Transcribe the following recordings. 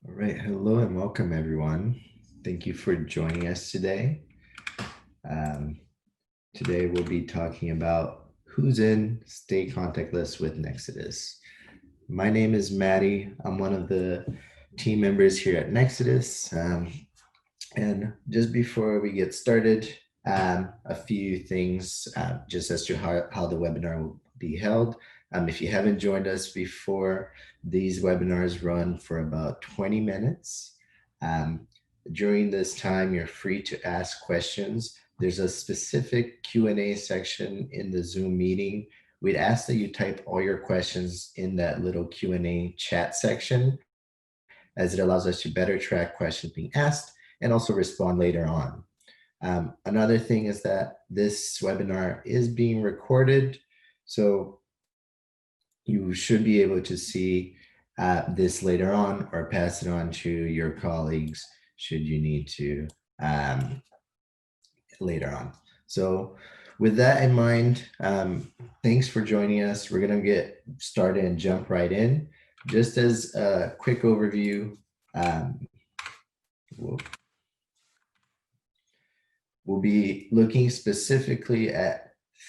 All right, hello and welcome everyone. Thank you for joining us today. Um, Today we'll be talking about who's in Stay Contactless with Nexudus. My name is Maddie. I'm one of the team members here at Nexudus. And just before we get started, a few things just as to how the webinar will be held. If you haven't joined us before, these webinars run for about 20 minutes. During this time, you're free to ask questions. There's a specific Q&A section in the Zoom meeting. We'd ask that you type all your questions in that little Q&A chat section, as it allows us to better track questions being asked and also respond later on. Another thing is that this webinar is being recorded, so you should be able to see this later on or pass it on to your colleagues should you need to later on. So with that in mind, thanks for joining us. We're going to get started and jump right in. Just as a quick overview, we'll be looking specifically at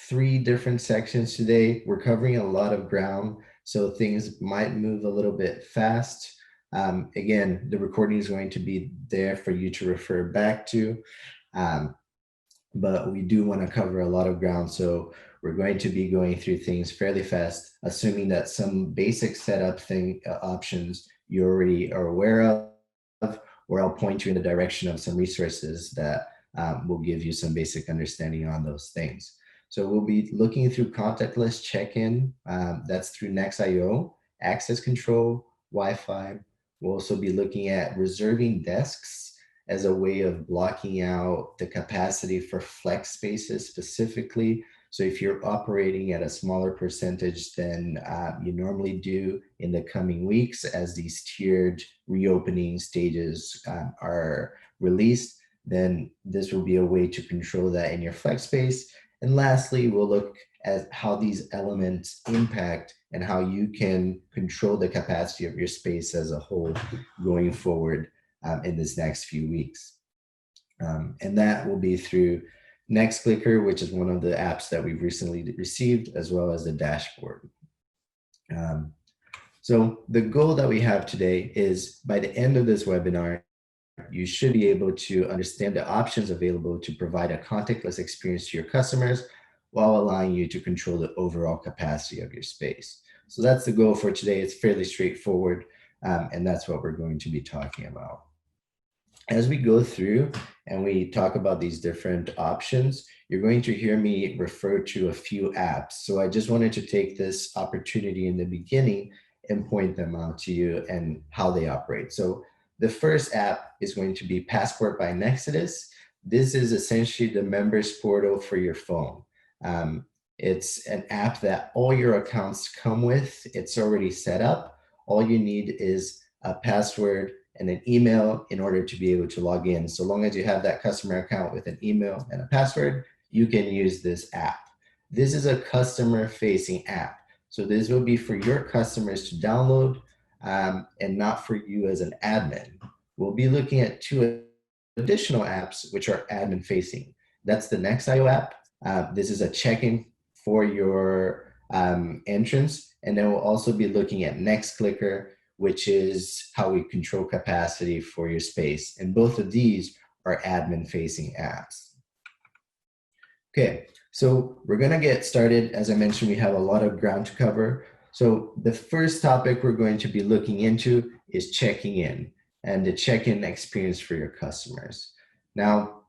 3 different sections today. We're covering a lot of ground, so things might move a little bit fast. Again, the recording is going to be there for you to refer back to, but we do want to cover a lot of ground, so we're going to be going through things fairly fast, assuming that some basic setup options you already are aware of, or I'll point you in the direction of some resources that will give you some basic understanding on those things. So we'll be looking through contactless check-in. That's through NexIO, access control, Wi-Fi. We'll also be looking at reserving desks as a way of blocking out the capacity for flex spaces specifically. So if you're operating at a smaller percentage than you normally do in the coming weeks as these tiered reopening stages are released, then this will be a way to control that in your flex space. And lastly, we'll look at how these elements impact and how you can control the capacity of your space as a whole going forward in this next few weeks. And that will be through NexClicker, which is one of the apps that we've recently received, as well as the dashboard. So the goal that we have today is by the end of this webinar, you should be able to understand the options available to provide a contactless experience to your customers while allowing you to control the overall capacity of your space. So that's the goal for today. It's fairly straightforward, and that's what we're going to be talking about. As we go through and we talk about these different options, you're going to hear me refer to a few apps. So I just wanted to take this opportunity in the beginning and point them out to you and how they operate. So the first app is going to be Passport by Nexudus. This is essentially the members portal for your phone. It's an app that all your accounts come with. It's already set up. All you need is a password and an email in order to be able to log in. So long as you have that customer account with an email and a password, you can use this app. This is a customer-facing app. So this will be for your customers to download and not for you as an admin. We'll be looking at 2 additional apps which are admin facing. That's the NexIO app. This is a check-in for your entrance. And then we'll also be looking at NexClicker, which is how we control capacity for your space. And both of these are admin facing apps. Okay, so we're gonna get started. As I mentioned, we have a lot of ground to cover. So the first topic we're going to be looking into is checking in and the check-in experience for your customers. Now,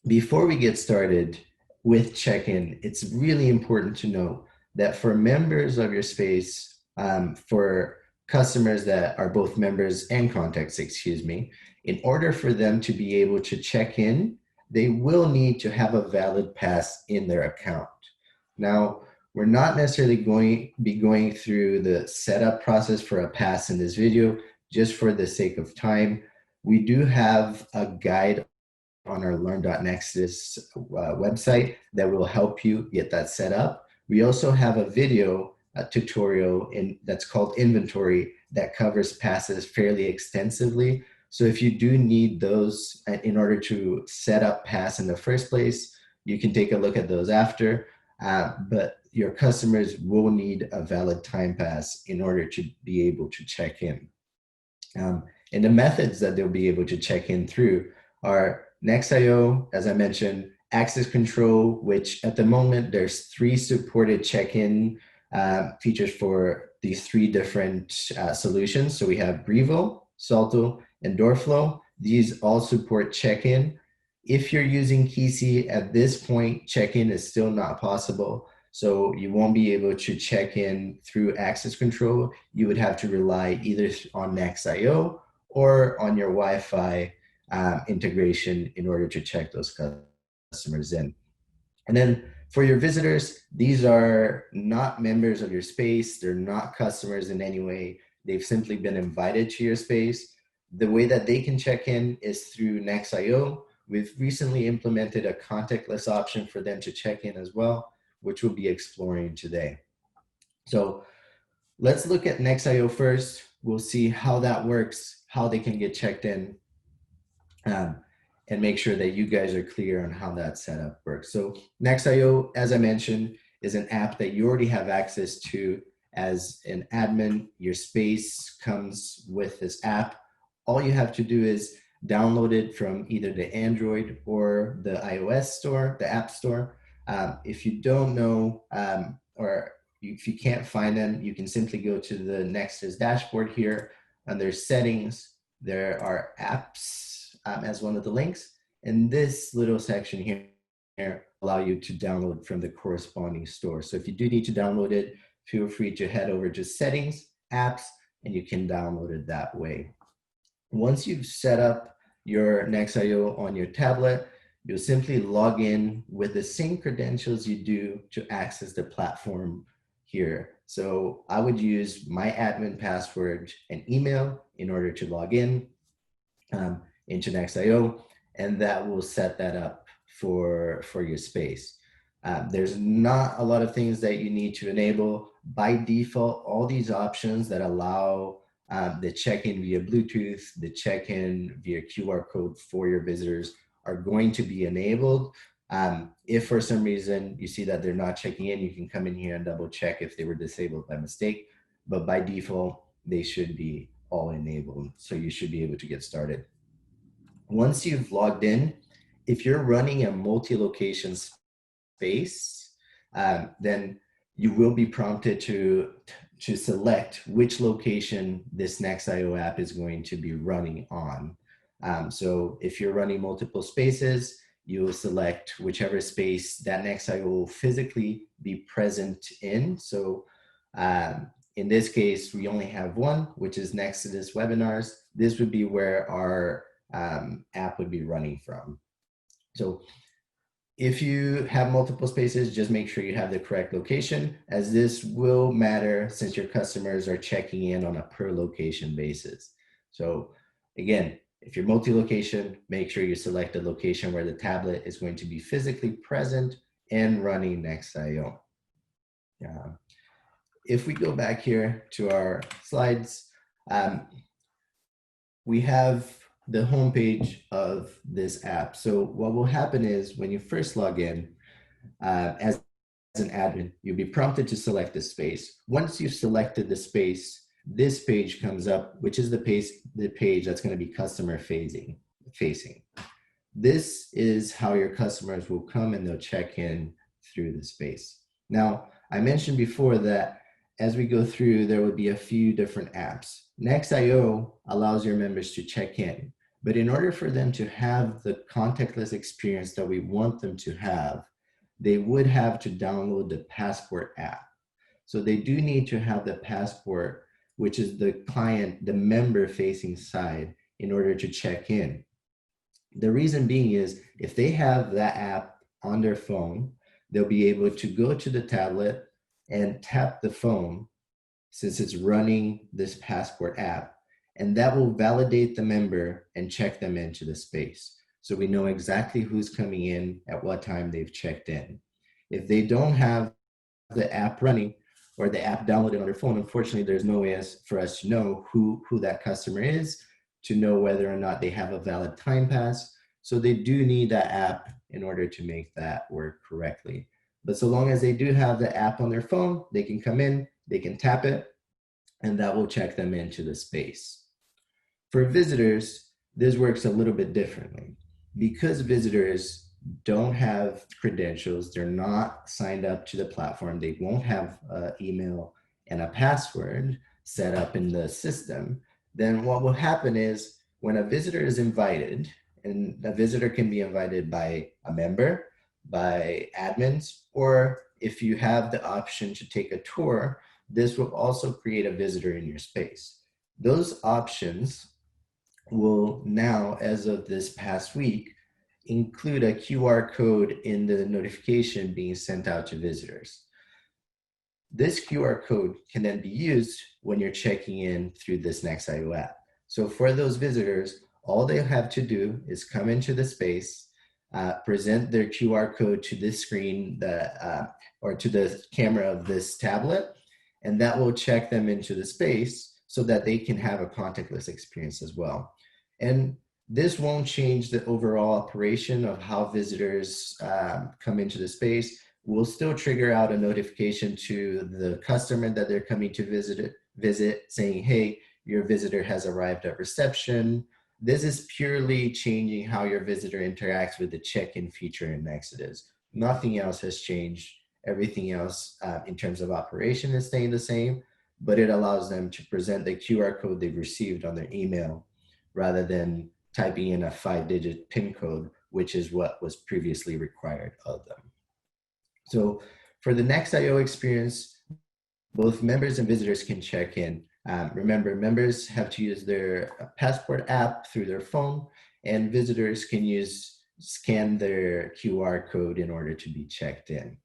before we get started with check-in, it's really important to know that for members of your space, for customers that are both members and contacts, in order for them to be able to check in, they will need to have a valid pass in their account. Now, we're not necessarily going to be going through the setup process for a pass in this video, just for the sake of time. We do have a guide on our learn.nexus website that will help you get that set up. We also have a video tutorial that's called inventory that covers passes fairly extensively. So if you do need those in order to set up pass in the first place, you can take a look at those after. But your customers will need a valid time pass in order to be able to check in. And the methods that they'll be able to check in through are NexIO, as I mentioned, access control, which at the moment there's 3 supported check-in features for these 3 different solutions. So we have Brevo, Salto, and Doorflow. These all support check-in. If you're using Kisi at this point, check-in is still not possible. So you won't be able to check in through access control. You would have to rely either on NexIO or on your Wi-Fi integration in order to check those customers in. And then for your visitors, these are not members of your space. They're not customers in any way. They've simply been invited to your space. The way that they can check in is through NexIO. We've recently implemented a contactless option for them to check in as well, which we'll be exploring today. So let's look at NexIO first. We'll see how that works, how they can get checked in, and make sure that you guys are clear on how that setup works. So NexIO, as I mentioned, is an app that you already have access to as an admin. Your space comes with this app. All you have to do is download it from either the Android or the iOS store, the App Store. If you don't know, or if you can't find them, you can simply go to the Nexus dashboard here. Under settings, there are apps as one of the links. And this little section here allow you to download from the corresponding store. So if you do need to download it, feel free to head over to settings, apps, and you can download it that way. Once you've set up your NexIO on your tablet, you'll simply log in with the same credentials you do to access the platform here. So I would use my admin password and email in order to log in into NexIO, and that will set that up for your space. There's not a lot of things that you need to enable. By default, all these options that allow the check-in via Bluetooth, the check-in via QR code for your visitors are going to be enabled. If for some reason you see that they're not checking in, you can come in here and double check if they were disabled by mistake. But by default, they should be all enabled. So you should be able to get started. Once you've logged in, if you're running a multi-location space, then you will be prompted to select which location this NexIO app is going to be running on. So if you're running multiple spaces, you will select whichever space that NexIO will physically be present in. So in this case, we only have one, which is Nexudus webinars. This would be where our app would be running from. So if you have multiple spaces, just make sure you have the correct location, as this will matter since your customers are checking in on a per location basis. So again, if you're multi-location, make sure you select a location where the tablet is going to be physically present and running NexIO. If we go back here to our slides, we have the homepage of this app. So what will happen is when you first log in as an admin, you'll be prompted to select a space. Once you've selected the space, this page comes up, which is the page that's going to be customer facing. This is how your customers will come and they'll check in through the space. Now, I mentioned before that as we go through, there would be a few different apps. NexIO allows your members to check in, but in order for them to have the contactless experience that we want them to have, they would have to download the Passport app. So they do need to have the Passport, which is the client, the member-facing side, in order to check in. The reason being is if they have that app on their phone, they'll be able to go to the tablet and tap the phone since it's running this Passport app, and that will validate the member and check them into the space. So we know exactly who's coming in at what time they've checked in. If they don't have the app running, or the app downloaded on their phone, unfortunately, there's no way for us to know who that customer is, to know whether or not they have a valid time pass. So they do need that app in order to make that work correctly. But so long as they do have the app on their phone, they can come in, they can tap it, and that will check them into the space. For visitors, this works a little bit differently. Because visitors don't have credentials, they're not signed up to the platform, they won't have an email and a password set up in the system, then what will happen is when a visitor is invited, and a visitor can be invited by a member, by admins, or if you have the option to take a tour, this will also create a visitor in your space. Those options will now, as of this past week, include a QR code in the notification being sent out to visitors. This QR code can then be used when you're checking in through this NexIO app. So for those visitors, all they have to do is come into the space, present their QR code to this screen or to the camera of this tablet, and that will check them into the space so that they can have a contactless experience as well. And this won't change the overall operation of how visitors come into the space. We'll still trigger out a notification to the customer that they're coming to visit saying, hey, your visitor has arrived at reception. This is purely changing how your visitor interacts with the check-in feature in Nexudus. Nothing else has changed. Everything else in terms of operation is staying the same, but it allows them to present the QR code they've received on their email rather than typing in a 5-digit PIN code, which is what was previously required of them. So for the NexIO experience, both members and visitors can check in. Remember, members have to use their passport app through their phone, and visitors can scan their QR code in order to be checked in.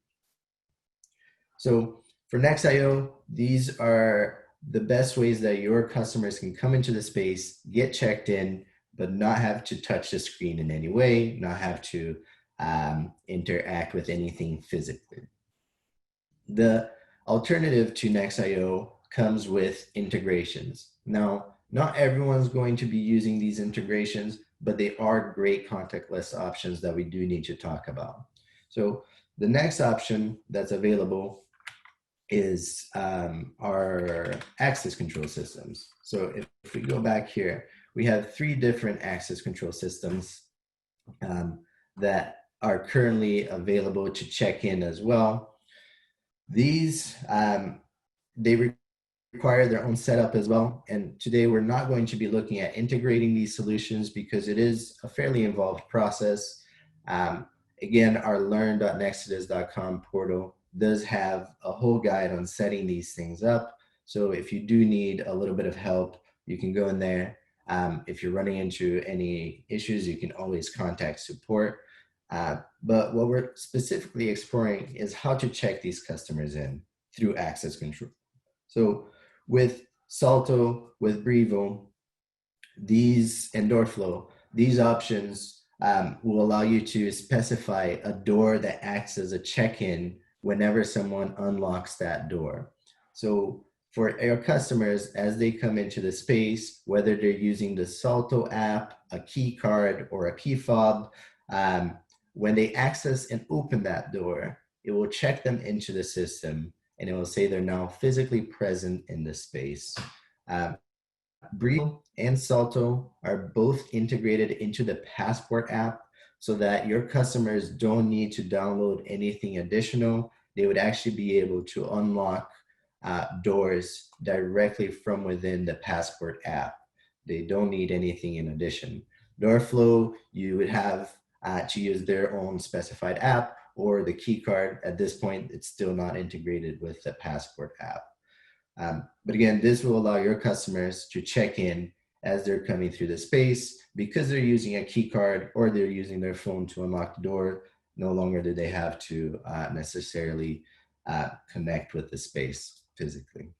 So for NexIO, these are the best ways that your customers can come into the space, get checked in, but not have to touch the screen in any way, not have to interact with anything physically. The alternative to NexIO comes with integrations. Now, not everyone's going to be using these integrations, but they are great contactless options that we do need to talk about. So the next option that's available is our access control systems. So if we go back here, we have 3 different access control systems that are currently available to check in as well. These, they require their own setup as well. And today we're not going to be looking at integrating these solutions because it is a fairly involved process. Again, our learn.nexudus.com portal does have a whole guide on setting these things up. So if you do need a little bit of help, you can go in there. If you're running into any issues, you can always contact support. But what we're specifically exploring is how to check these customers in through access control. So with Salto, with Brevo, and Doorflow, these options will allow you to specify a door that acts as a check-in whenever someone unlocks that door. So for our customers, as they come into the space, whether they're using the Salto app, a key card, or a key fob, when they access and open that door, it will check them into the system and it will say they're now physically present in the space. Brevo and Salto are both integrated into the Passport app so that your customers don't need to download anything additional. They would actually be able to unlock doors directly from within the Passport app. They don't need anything in addition. Doorflow, you would have to use their own specified app or the key card. At this point, it's still not integrated with the Passport app. But again, this will allow your customers to check in as they're coming through the space because they're using a key card or they're using their phone to unlock the door. No longer do they have to necessarily connect with the space physically.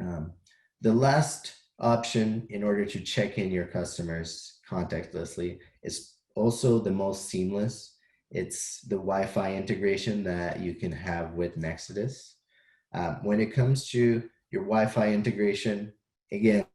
The last option in order to check in your customers contactlessly is also the most seamless. It's the Wi-Fi integration that you can have with Nexudus. When it comes to your Wi-Fi integration, again,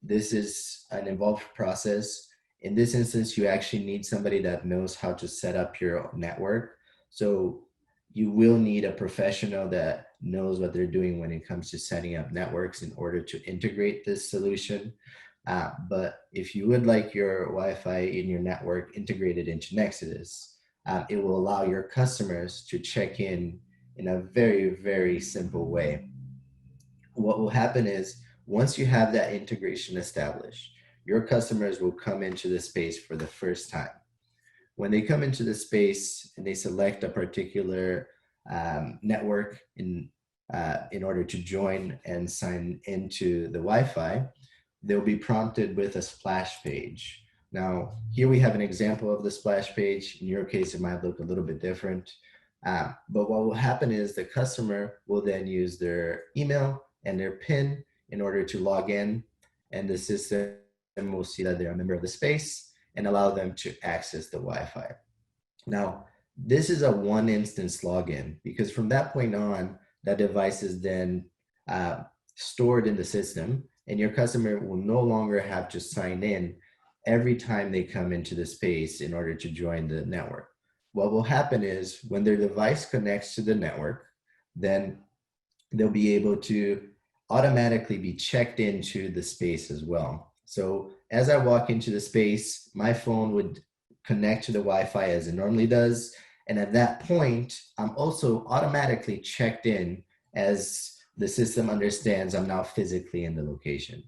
this is an involved process. In this instance, you actually need somebody that knows how to set up your network. So you will need a professional that knows what they're doing when it comes to setting up networks in order to integrate this solution. But if you would like your Wi-Fi in your network integrated into Nexudus, it will allow your customers to check in a very, very simple way. What will happen is once you have that integration established, your customers will come into the space for the first time. When they come into the space and they select a particular network in order to join and sign into the Wi-Fi, they'll be prompted with a splash page. Now, here we have an example of the splash page. In your case, it might look a little bit different. But what will happen is the customer will then use their email and their PIN in order to log in, and the system will see that they're a member of the space and allow them to access the Wi-Fi. Now, this is a one instance login because from that point on, that device is then stored in the system, and your customer will no longer have to sign in every time they come into the space in order to join the network. What will happen is when their device connects to the network, then they'll be able to automatically be checked into the space as well. So as I walk into the space, my phone would connect to the Wi-Fi as it normally does. And at that point, I'm also automatically checked in as the system understands I'm now physically in the location.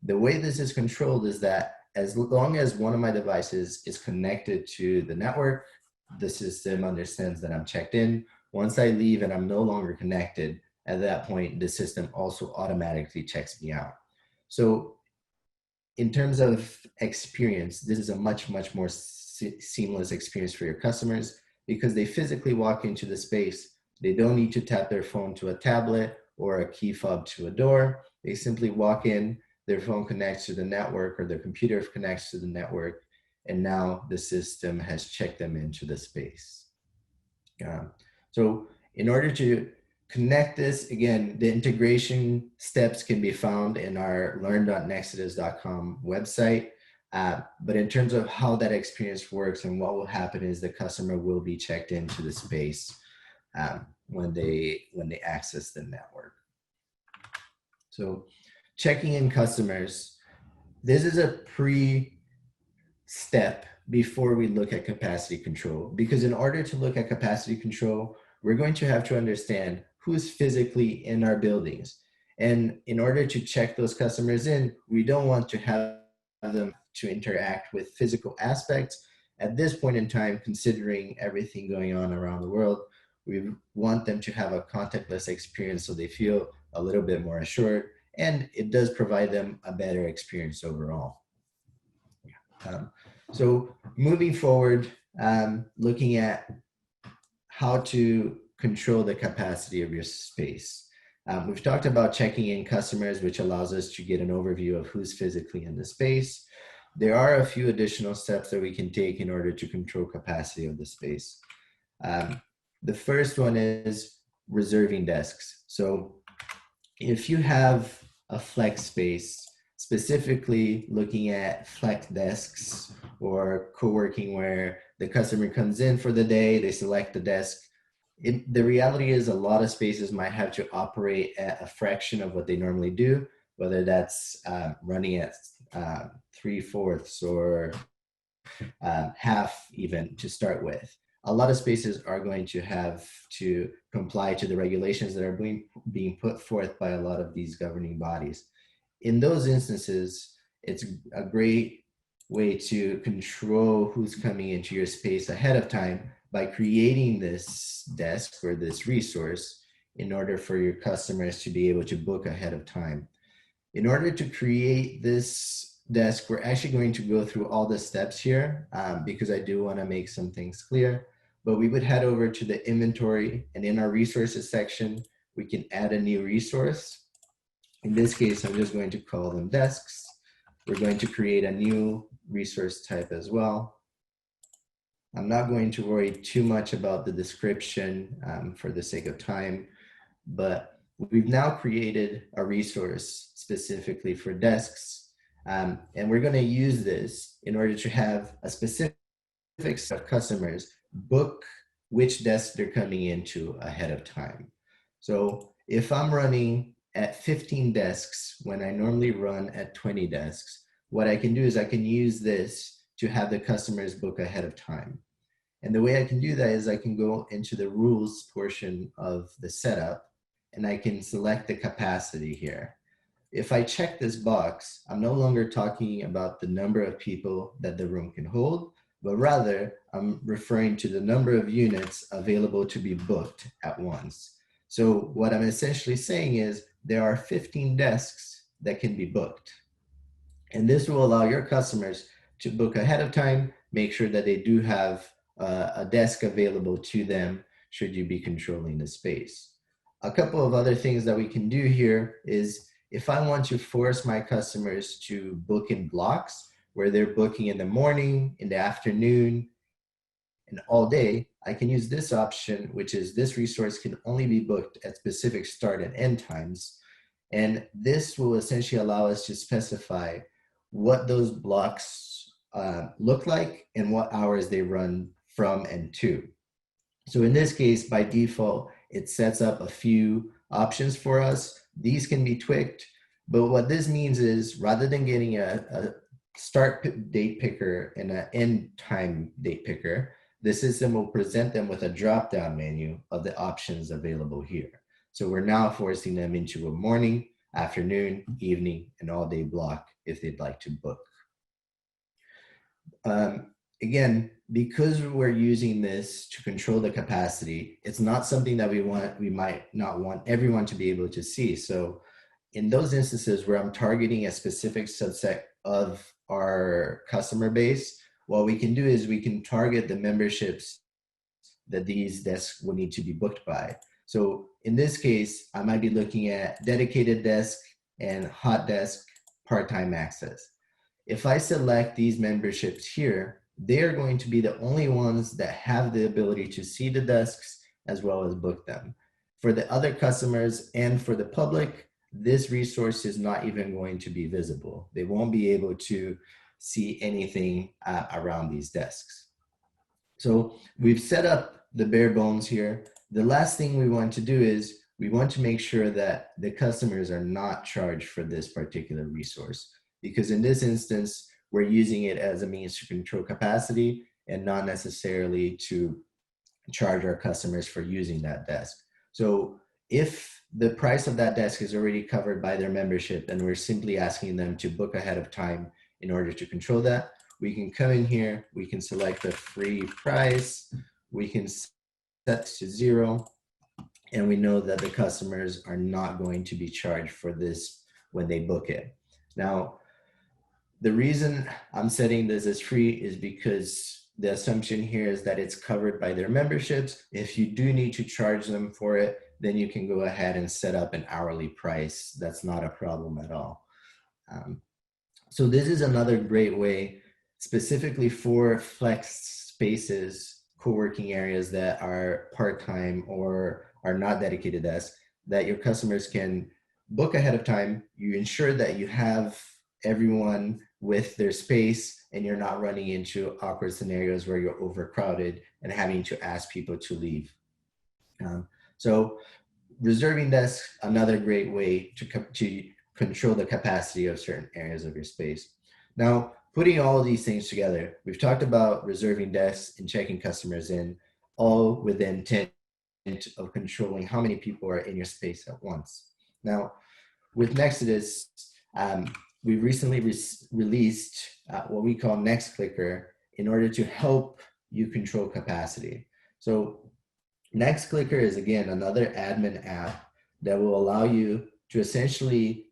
The way this is controlled is that as long as one of my devices is connected to the network, the system understands that I'm checked in. Once I leave and I'm no longer connected, at that point, the system also automatically checks me out. So in terms of experience, this is a much, much more seamless experience for your customers because they physically walk into the space. They don't need to tap their phone to a tablet or a key fob to a door. They simply walk in, their phone connects to the network or their computer connects to the network, and now the system has checked them into the space. So in order to connect this, again, the integration steps can be found in our learn.nexudus.com website. But in terms of how that experience works and what will happen is the customer will be checked into the space when they access the network. So checking in customers, this is a pre-step before we look at capacity control, because in order to look at capacity control, we're going to have to understand who's physically in our buildings. And in order to check those customers in, we don't want to have them to interact with physical aspects. At this point in time, considering everything going on around the world, we want them to have a contactless experience so they feel a little bit more assured, and it does provide them a better experience overall. So moving forward, looking at how to control the capacity of your space. We've talked about checking in customers, which allows us to get an overview of who's physically in the space. There are a few additional steps that we can take in order to control capacity of the space. The first one is reserving desks. So if you have a flex space, specifically looking at flex desks or co-working where the customer comes in for the day, they select the desk. The reality is a lot of spaces might have to operate at a fraction of what they normally do, whether that's running at 3/4 or half even to start with. A lot of spaces are going to have to comply to the regulations that are being put forth by a lot of these governing bodies. In those instances, it's a great way to control who's coming into your space ahead of time by creating this desk or this resource in order for your customers to be able to book ahead of time. In order to create this desk, we're actually going to go through all the steps here because I do want to make some things clear, but we would head over to the inventory, and in our resources section, we can add a new resource. In this case, I'm just going to call them desks. We're going to create a new resource type as well. I'm not going to worry too much about the description for the sake of time. but we've now created a resource specifically for desks. And we're going to use this in order to have a specific set of customers book which desk they're coming into ahead of time. So if I'm running at 15 desks when I normally run at 20 desks, what I can do is I can use this to have the customers book ahead of time. And the way I can do that is I can go into the rules portion of the setup and I can select the capacity here. If I check this box, I'm no longer talking about the number of people that the room can hold, but rather I'm referring to the number of units available to be booked at once. So what I'm essentially saying is there are 15 desks that can be booked. And this will allow your customers to book ahead of time, make sure that they do have a desk available to them should you be controlling the space. A couple of other things that we can do here is if I want to force my customers to book in blocks where they're booking in the morning, in the afternoon, and all day, I can use this option, which is this resource can only be booked at specific start and end times. And this will essentially allow us to specify what those blocks look like and what hours they run from and to. So in this case, by default, it sets up a few options for us. These can be tweaked, but what this means is rather than getting a start date picker and an end time date picker, the system will present them with a drop-down menu of the options available here. So we're now forcing them into a morning, afternoon, evening, and all-day block if they'd like to book. Again, because we're using this to control the capacity, it's not something that we might not want everyone to be able to see. So in those instances where I'm targeting a specific subset of our customer base, what we can do is we can target the memberships that these desks will need to be booked by. So in this case, I might be looking at dedicated desk and hot desk part-time access. If I select these memberships here, they're going to be the only ones that have the ability to see the desks as well as book them. For the other customers and for the public, this resource is not even going to be visible. They won't be able to see anything around these desks. So we've set up the bare bones here. The last thing we want to do is we want to make sure that the customers are not charged for this particular resource, because in this instance, we're using it as a means to control capacity and not necessarily to charge our customers for using that desk. So if the price of that desk is already covered by their membership and we're simply asking them to book ahead of time in order to control that, we can come in here, we can select the free price, we can set to 0, and we know that the customers are not going to be charged for this when they book it. Now, the reason I'm setting this as free is because the assumption here is that it's covered by their memberships. If you do need to charge them for it, then you can go ahead and set up an hourly price. That's not a problem at all. So this is another great way, specifically for flex spaces, co-working areas that are part-time or are not dedicated desks, that your customers can book ahead of time. You ensure that you have everyone with their space and you're not running into awkward scenarios where you're overcrowded and having to ask people to leave. So reserving desks, another great way to control the capacity of certain areas of your space. Now, putting all of these things together, we've talked about reserving desks and checking customers in, all with the intent of controlling how many people are in your space at once. Now, with Nexudus, we recently released what we call NexClicker in order to help you control capacity. So NexClicker is, again, another admin app that will allow you to essentially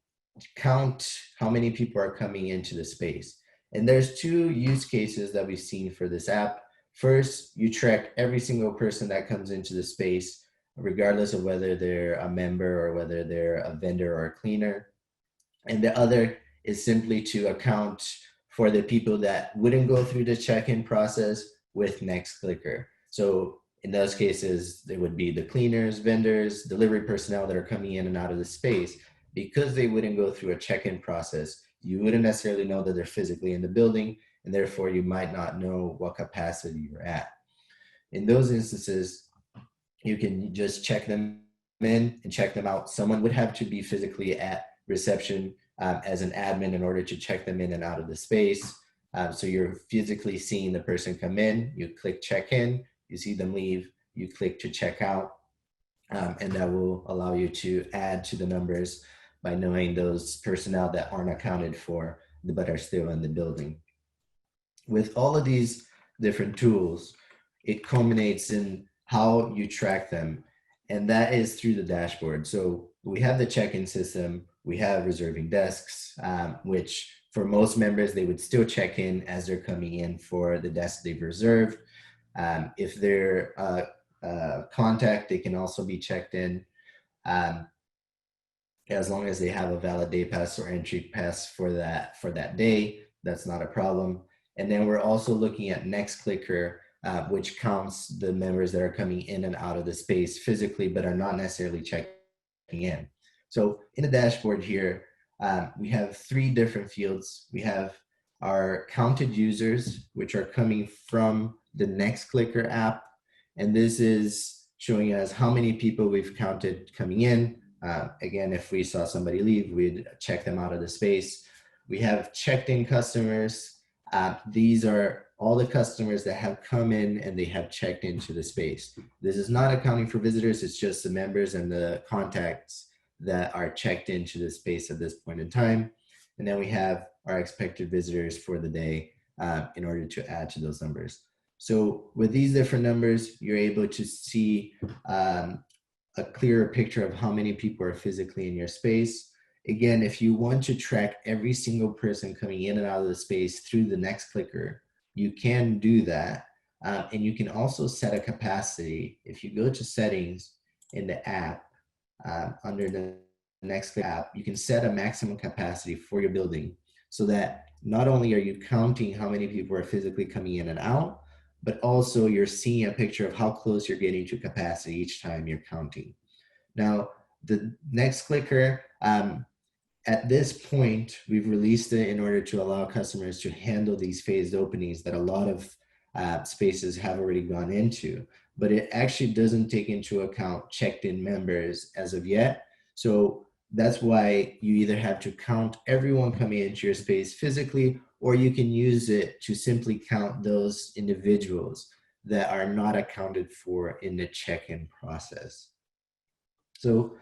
count how many people are coming into the space. And there's two use cases that we've seen for this app. First, you track every single person that comes into the space, regardless of whether they're a member or whether they're a vendor or a cleaner. And the other is simply to account for the people that wouldn't go through the check-in process with NexClicker. So In those cases, it would be the cleaners, vendors, delivery personnel that are coming in and out of the space. Because they wouldn't go through a check-in process, you wouldn't necessarily know that they're physically in the building, and therefore you might not know what capacity you're at. In those instances, you can just check them in and check them out. Someone would have to be physically at reception as an admin in order to check them in and out of the space. So you're physically seeing the person come in, you click check in, you see them leave, you click to check out, and that will allow you to add to the numbers by knowing those personnel that aren't accounted for but are still in the building. With all of these different tools, it culminates in how you track them, and that is through the dashboard. So we have the check-in system, we have reserving desks, which for most members, they would still check in as they're coming in for the desk they've reserved. If they're contact, they can also be checked in as long as they have a valid day pass or entry pass for that day. That's not a problem. And then we're also looking at NexClicker, which counts the members that are coming in and out of the space physically, but are not necessarily checking in. So in the dashboard here, we have 3 different fields. We have our counted users, which are coming from the NexClicker app. And this is showing us how many people we've counted coming in. Again, if we saw somebody leave, we'd check them out of the space. We have checked in customers. These are all the customers that have come in and they have checked into the space. This is not accounting for visitors, it's just the members and the contacts that are checked into the space at this point in time. And then we have our expected visitors for the day in order to add to those numbers. So with these different numbers, you're able to see a clearer picture of how many people are physically in your space. Again, if you want to track every single person coming in and out of the space through the NexClicker, you can do that. And you can also set a capacity. If you go to settings in the app, under the NexClicker app, you can set a maximum capacity for your building so that not only are you counting how many people are physically coming in and out, but also you're seeing a picture of how close you're getting to capacity each time you're counting. Now, the NexClicker, at this point, we've released it in order to allow customers to handle these phased openings that a lot of spaces have already gone into, but it actually doesn't take into account checked-in members as of yet. So that's why you either have to count everyone coming into your space physically, or you can use it to simply count those individuals that are not accounted for in the check-in process. So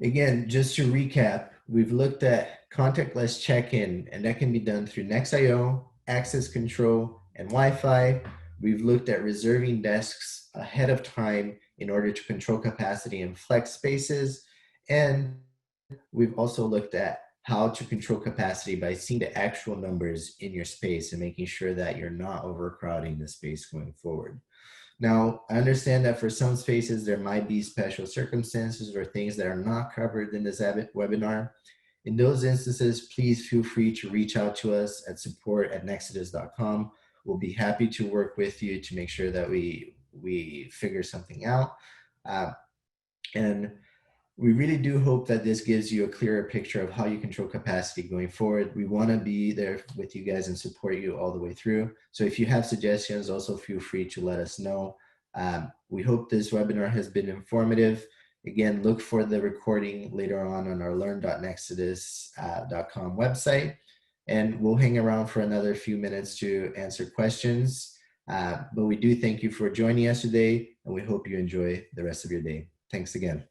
again, just to recap, we've looked at contactless check-in, and that can be done through NexIO, access control, and Wi-Fi. We've looked at reserving desks ahead of time in order to control capacity in flex spaces. And we've also looked at how to control capacity by seeing the actual numbers in your space and making sure that you're not overcrowding the space going forward. Now, I understand that for some spaces, there might be special circumstances or things that are not covered in this webinar. In those instances, please feel free to reach out to us at support@nexudus.com. We'll be happy to work with you to make sure that we figure something out. And we really do hope that this gives you a clearer picture of how you control capacity going forward. We want to be there with you guys and support you all the way through. So if you have suggestions, also feel free to let us know. We hope this webinar has been informative. Again, look for the recording later on our learn.nexudus.com website. And we'll hang around for another few minutes to answer questions. But we do thank you for joining us today, and we hope you enjoy the rest of your day. Thanks again.